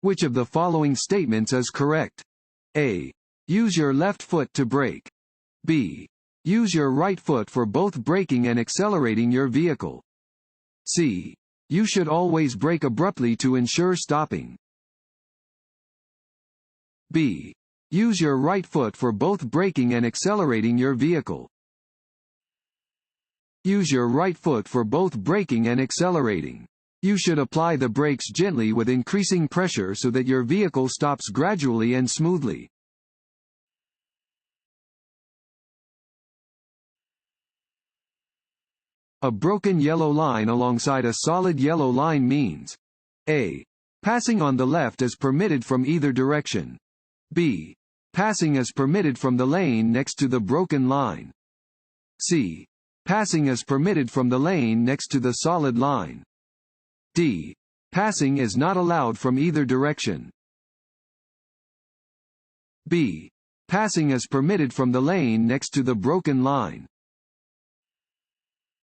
Which of the following statements is correct? A. Use your left foot to brake. B. Use your right foot for both braking and accelerating your vehicle. C. You should always brake abruptly to ensure stopping. B. Use your right foot for both braking and accelerating your vehicle. Use your right foot for both braking and accelerating. You should apply the brakes gently with increasing pressure so that your vehicle stops gradually and smoothly. A broken yellow line alongside a solid yellow line means A. Passing on the left is permitted from either direction. B. Passing is permitted from the lane next to the broken line. C. Passing is permitted from the lane next to the solid line. D. Passing is not allowed from either direction. B. Passing is permitted from the lane next to the broken line.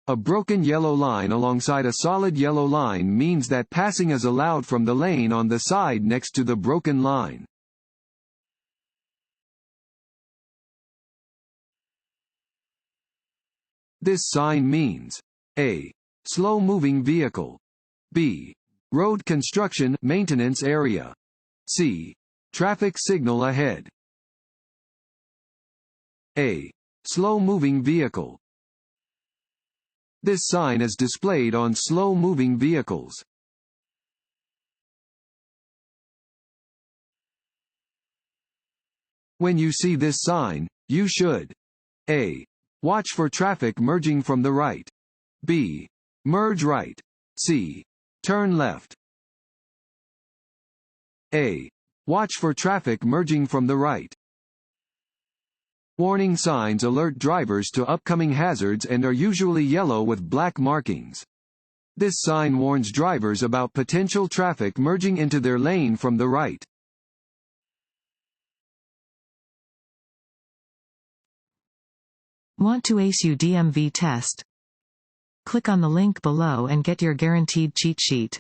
A broken yellow line alongside a solid yellow line means that passing is allowed from the lane on the side next to the broken line. This sign means A. Slow-moving vehicle. B. Road construction maintenance area. C. Traffic signal ahead. A. Slow-moving vehicle. This sign is displayed on slow-moving vehicles. When you see this sign, you should A. Watch for traffic merging from the right. B. Merge right. C. Turn left. A. Watch for traffic merging from the right. Warning signs alert drivers to upcoming hazards and are usually yellow with black markings. This sign warns drivers about potential traffic merging into their lane from the right. Want to ace your DMV test? Click on the link below and get your guaranteed cheat sheet.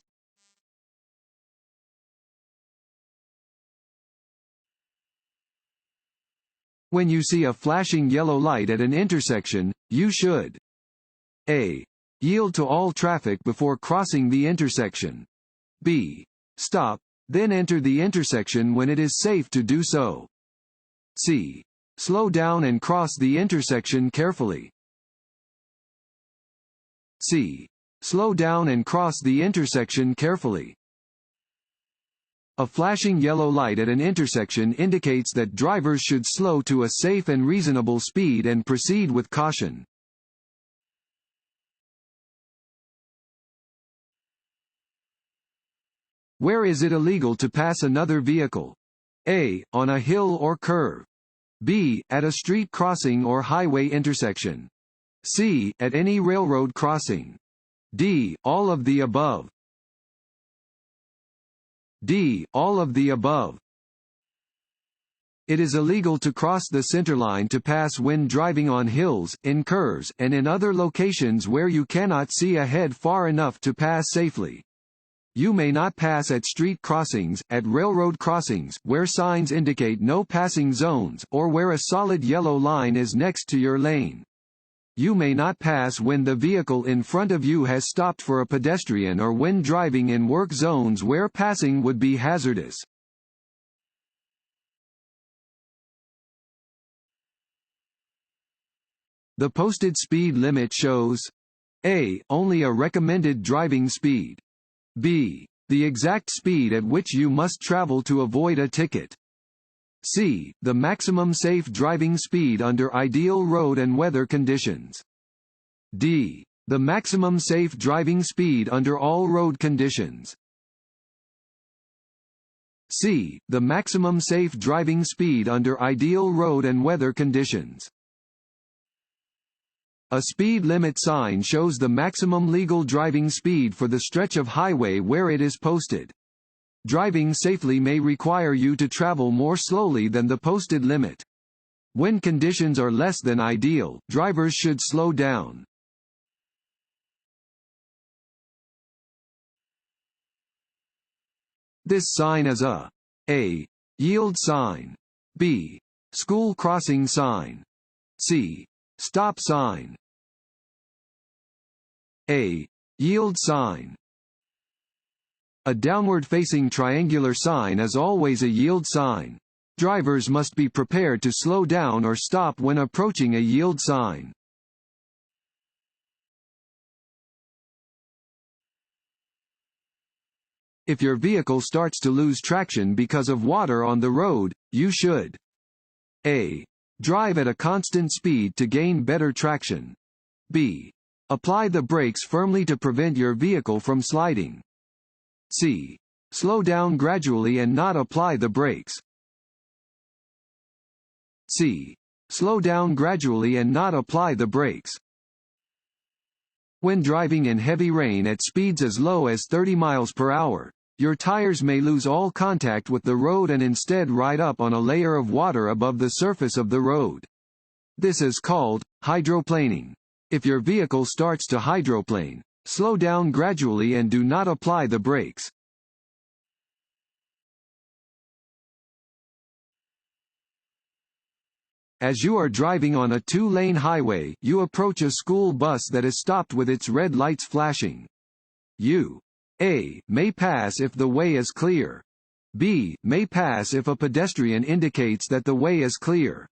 When you see a flashing yellow light at an intersection, you should A. Yield to all traffic before crossing the intersection. B. Stop, then enter the intersection when it is safe to do so. C. Slow down and cross the intersection carefully. C. Slow down and cross the intersection carefully. A flashing yellow light at an intersection indicates that drivers should slow to a safe and reasonable speed and proceed with caution. Where is it illegal to pass another vehicle? A. On a hill or curve. B. At a street crossing or highway intersection. C. At any railroad crossing. D. All of the above. D. All of the above. It is illegal to cross the centerline to pass when driving on hills, in curves, and in other locations where you cannot see ahead far enough to pass safely. You may not pass at street crossings, at railroad crossings, where signs indicate no passing zones, or where a solid yellow line is next to your lane. You may not pass when the vehicle in front of you has stopped for a pedestrian or when driving in work zones where passing would be hazardous. The posted speed limit shows A. Only a recommended driving speed. B. The exact speed at which you must travel to avoid a ticket. C. The maximum safe driving speed under ideal road and weather conditions. D. The maximum safe driving speed under all road conditions. C. The maximum safe driving speed under ideal road and weather conditions. A speed limit sign shows the maximum legal driving speed for the stretch of highway where it is posted. Driving safely may require you to travel more slowly than the posted limit. When conditions are less than ideal, drivers should slow down. This sign is A. Yield sign. B. School crossing sign. C. Stop sign. A. Yield sign. A downward-facing triangular sign is always a yield sign. Drivers must be prepared to slow down or stop when approaching a yield sign. If your vehicle starts to lose traction because of water on the road, you should A. Drive at a constant speed to gain better traction. B. Apply the brakes firmly to prevent your vehicle from sliding. C. Slow down gradually and not apply the brakes. C. Slow down gradually and not apply the brakes. When driving in heavy rain at speeds as low as 30 miles per hour, your tires may lose all contact with the road and instead ride up on a layer of water above the surface of the road. This is called hydroplaning. If your vehicle starts to hydroplane, slow down gradually and do not apply the brakes. As you are driving on a two-lane highway, you approach a school bus that is stopped with its red lights flashing. You A. May pass if the way is clear. B. May pass if a pedestrian indicates that the way is clear.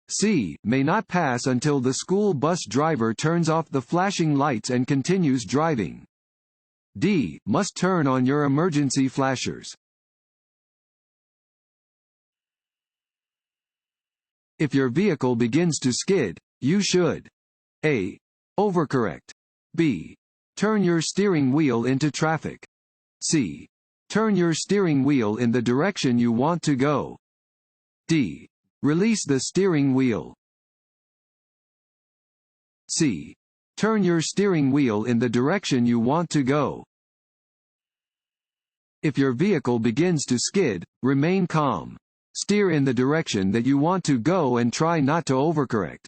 C. May not pass until the school bus driver turns off the flashing lights and continues driving. D. Must turn on your emergency flashers. If your vehicle begins to skid, you should A. Overcorrect. B. Turn your steering wheel into traffic. C. Turn your steering wheel in the direction you want to go. D. Release the steering wheel. C. Turn your steering wheel in the direction you want to go. If your vehicle begins to skid, remain calm. Steer in the direction that you want to go and try not to overcorrect.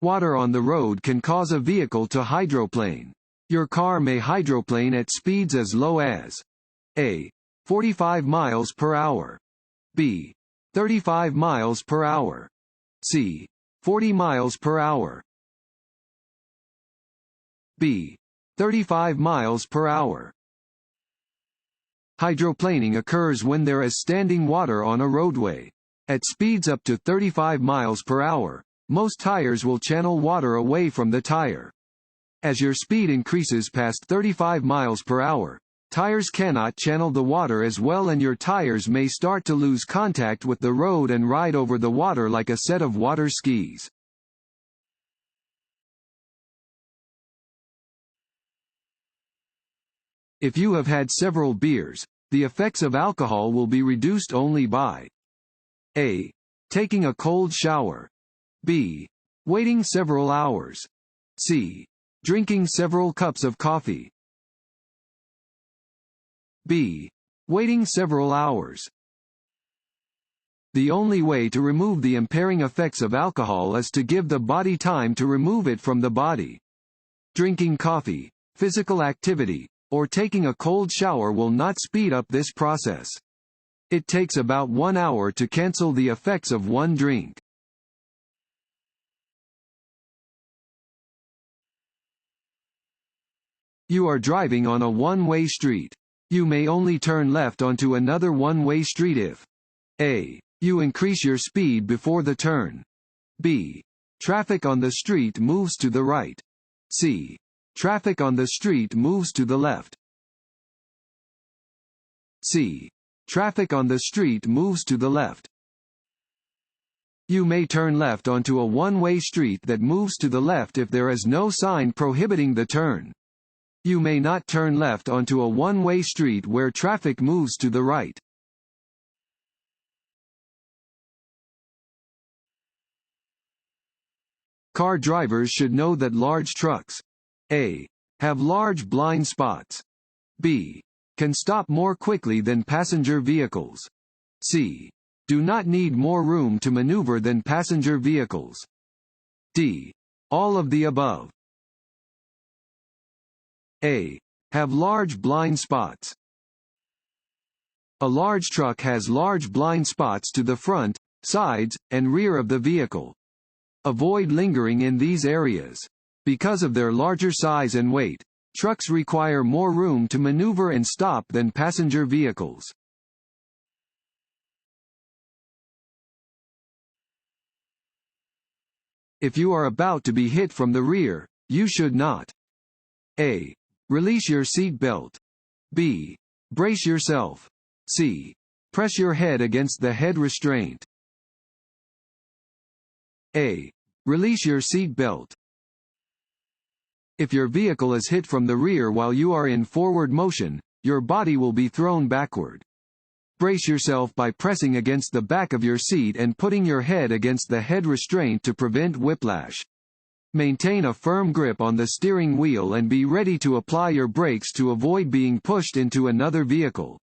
Water on the road can cause a vehicle to hydroplane. Your car may hydroplane at speeds as low as A. 45 miles per hour. B. 35 miles per hour. C. 40 miles per hour. B. 35 miles per hour. Hydroplaning occurs when there is standing water on a roadway. At speeds up to 35 miles per hour, most tires will channel water away from the tire. As your speed increases past 35 miles per hour, tires cannot channel the water as well and your tires may start to lose contact with the road and ride over the water like a set of water skis. If you have had several beers, the effects of alcohol will be reduced only by A. Taking a cold shower. B. Waiting several hours. C. Drinking several cups of coffee. B. Waiting several hours. The only way to remove the impairing effects of alcohol is to give the body time to remove it from the body. Drinking coffee, physical activity, or taking a cold shower will not speed up this process. It takes about 1 hour to cancel the effects of one drink. You are driving on a one-way street. You may only turn left onto another one-way street if A. You increase your speed before the turn. B. Traffic on the street moves to the right. C. Traffic on the street moves to the left. C. Traffic on the street moves to the left. You may turn left onto a one-way street that moves to the left if there is no sign prohibiting the turn. You may not turn left onto a one-way street where traffic moves to the right. Car drivers should know that large trucks A. Have large blind spots. B. Can stop more quickly than passenger vehicles. C. Do not need more room to maneuver than passenger vehicles. D. All of the above. A. Have large blind spots. A large truck has large blind spots to the front, sides, and rear of the vehicle. Avoid lingering in these areas. Because of their larger size and weight, trucks require more room to maneuver and stop than passenger vehicles. If you are about to be hit from the rear, you should not: A. Release your seat belt. B. Brace yourself. C. Press your head against the head restraint. A. Release your seat belt. If your vehicle is hit from the rear while you are in forward motion, your body will be thrown backward. Brace yourself by pressing against the back of your seat and putting your head against the head restraint to prevent whiplash. Maintain a firm grip on the steering wheel and be ready to apply your brakes to avoid being pushed into another vehicle.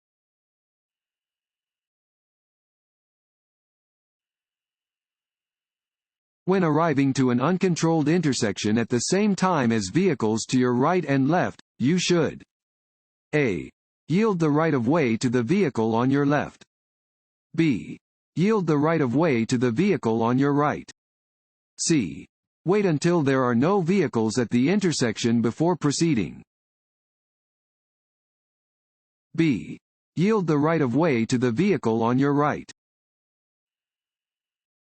When arriving to an uncontrolled intersection at the same time as vehicles to your right and left, you should: A. Yield the right-of-way to the vehicle on your left. B. Yield the right-of-way to the vehicle on your right. C. Wait until there are no vehicles at the intersection before proceeding. B. Yield the right-of-way to the vehicle on your right.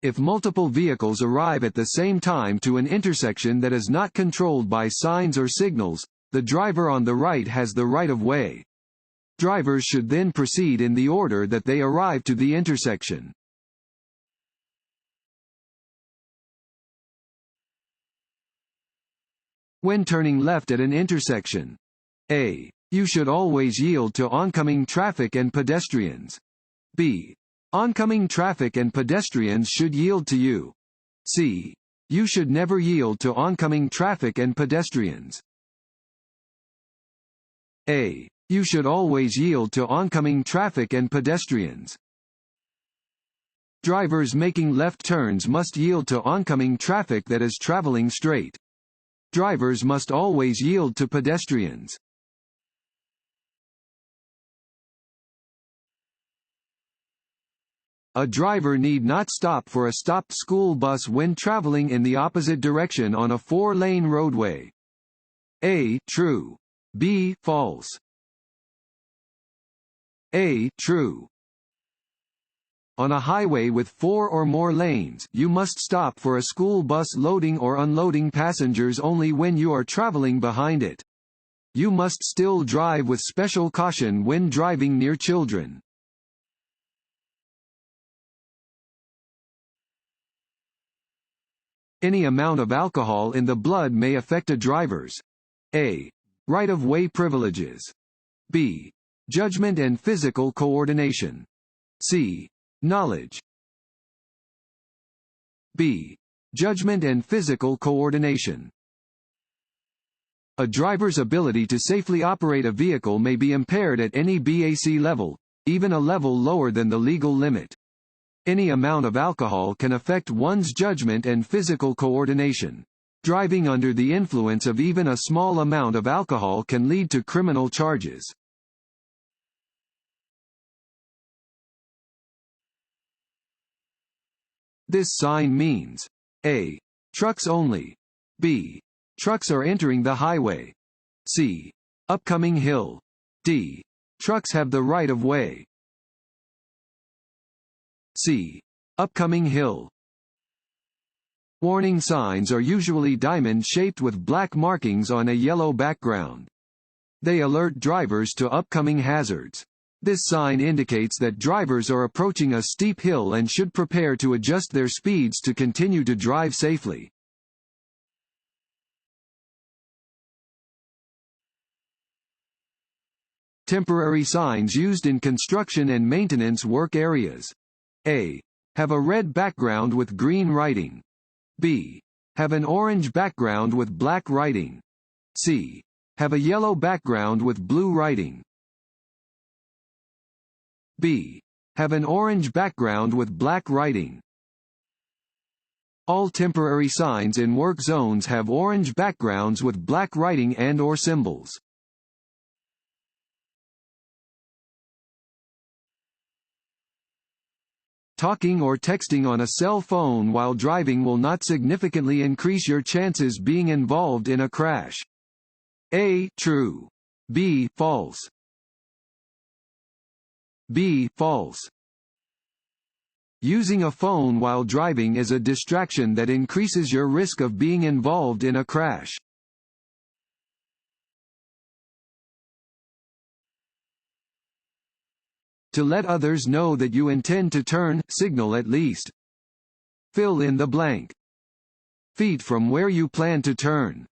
If multiple vehicles arrive at the same time to an intersection that is not controlled by signs or signals, the driver on the right has the right-of-way. Drivers should then proceed in the order that they arrive to the intersection. When turning left at an intersection: A. You should always yield to oncoming traffic and pedestrians. B. Oncoming traffic and pedestrians should yield to you. C. You should never yield to oncoming traffic and pedestrians. A. You should always yield to oncoming traffic and pedestrians. Drivers making left turns must yield to oncoming traffic that is traveling straight. Drivers must always yield to pedestrians. A driver need not stop for a stopped school bus when traveling in the opposite direction on a 4-lane roadway. A. True. B. False. A. True. On a highway with 4 or more lanes, you must stop for a school bus loading or unloading passengers only when you are traveling behind it. You must still drive with special caution when driving near children. Any amount of alcohol in the blood may affect a driver's: A. Right-of-way privileges. B. Judgment and physical coordination. C. Knowledge. B. Judgment and physical coordination. A driver's ability to safely operate a vehicle may be impaired at any BAC level, even a level lower than the legal limit. Any amount of alcohol can affect one's judgment and physical coordination. Driving under the influence of even a small amount of alcohol can lead to criminal charges. This sign means: A. Trucks only. B. Trucks are entering the highway. C. Upcoming hill. D. Trucks have the right of way. C. Upcoming hill. Warning signs are usually diamond-shaped with black markings on a yellow background. They alert drivers to upcoming hazards. This sign indicates that drivers are approaching a steep hill and should prepare to adjust their speeds to continue to drive safely. Temporary signs used in construction and maintenance work areas. A. Have a red background with green writing. B. Have an orange background with black writing. C. Have a yellow background with blue writing. B. Have an orange background with black writing. All temporary signs in work zones have orange backgrounds with black writing and/or symbols. talking or texting on a cell phone while driving will not significantly increase your chances being involved in a crash. A. True. B. False. B. False. Using a phone while driving is a distraction that increases your risk of being involved in a crash. To let others know that you intend to turn, signal at least. Fill in the blank. Feet from where you plan to turn.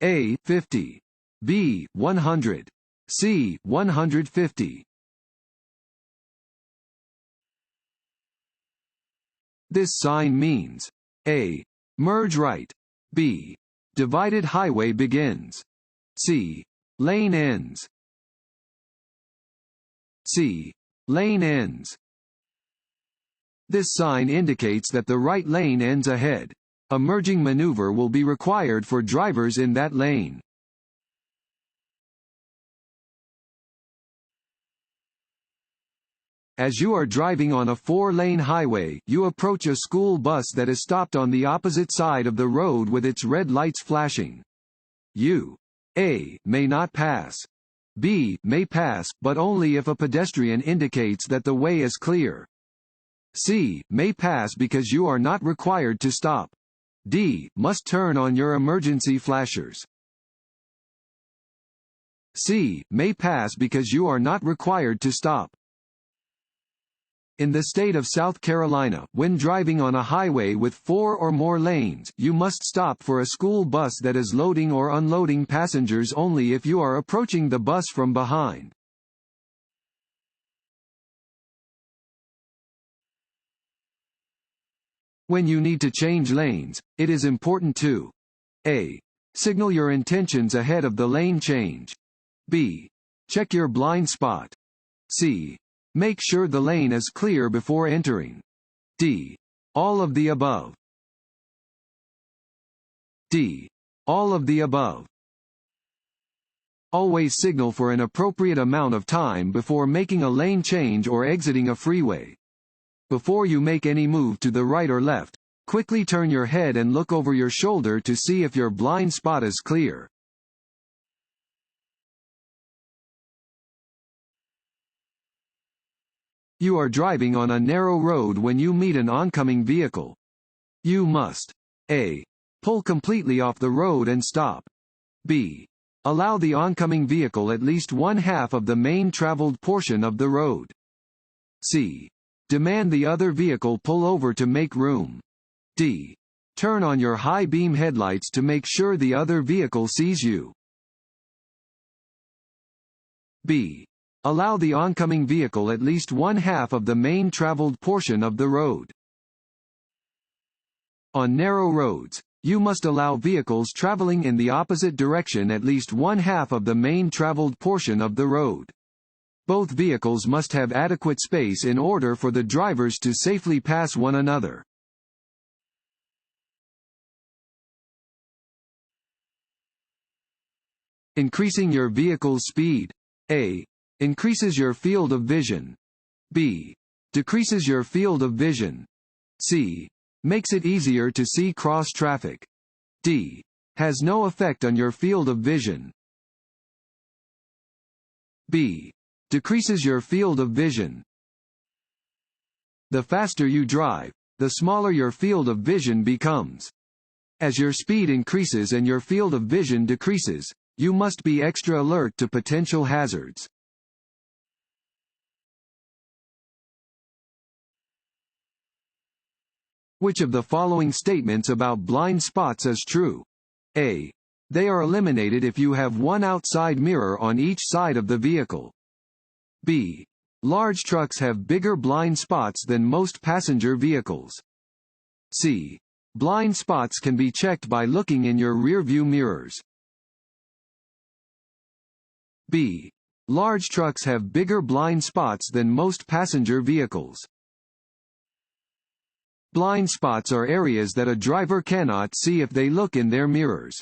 A. 50. B. 100. C. 150. This sign means A. Merge right. B. Divided highway begins. C. Lane ends. C. Lane ends. This sign indicates that the right lane ends ahead. A merging maneuver will be required for drivers in that lane. As you are driving on a 4-lane highway, you approach a school bus that is stopped on the opposite side of the road with its red lights flashing. You A. may not pass. B. may pass, but only if a pedestrian indicates that the way is clear. C. may pass because you are not required to stop. D. must turn on your emergency flashers. C. may pass because you are not required to stop. In the state of South Carolina, when driving on a highway with 4 or more lanes, you must stop for a school bus that is loading or unloading passengers only if you are approaching the bus from behind. When you need to change lanes, it is important to A. signal your intentions ahead of the lane change. B. check your blind spot. C. make sure the lane is clear before entering. D. all of the above. D. all of the above. Always signal for an appropriate amount of time before making a lane change or exiting a freeway. Before you make any move to the right or left, quickly turn your head and look over your shoulder to see if your blind spot is clear. You are driving on a narrow road when you meet an oncoming vehicle. You must A. pull completely off the road and stop. B. allow the oncoming vehicle at least 1/2 of the main traveled portion of the road. C. demand the other vehicle pull over to make room. D. turn on your high beam headlights to make sure the other vehicle sees you. B. allow the oncoming vehicle at least 1/2 of the main traveled portion of the road. On narrow roads, you must allow vehicles traveling in the opposite direction at least 1/2 of the main traveled portion of the road. Both vehicles must have adequate space in order for the drivers to safely pass one another. Increasing your vehicle's speed. A. increases your field of vision. B. decreases your field of vision. C. makes it easier to see cross traffic. D. has no effect on your field of vision. B. decreases your field of vision. The faster you drive, the smaller your field of vision becomes. As your speed increases and your field of vision decreases, you must be extra alert to potential hazards. Which of the following statements about blind spots is true? A. they are eliminated if you have one outside mirror on each side of the vehicle. B. large trucks have bigger blind spots than most passenger vehicles. C. blind spots can be checked by looking in your rearview mirrors. B. large trucks have bigger blind spots than most passenger vehicles. Blind spots are areas that a driver cannot see if they look in their mirrors.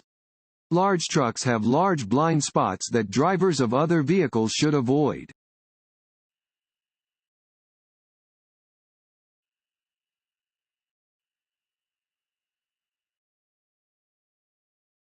Large trucks have large blind spots that drivers of other vehicles should avoid.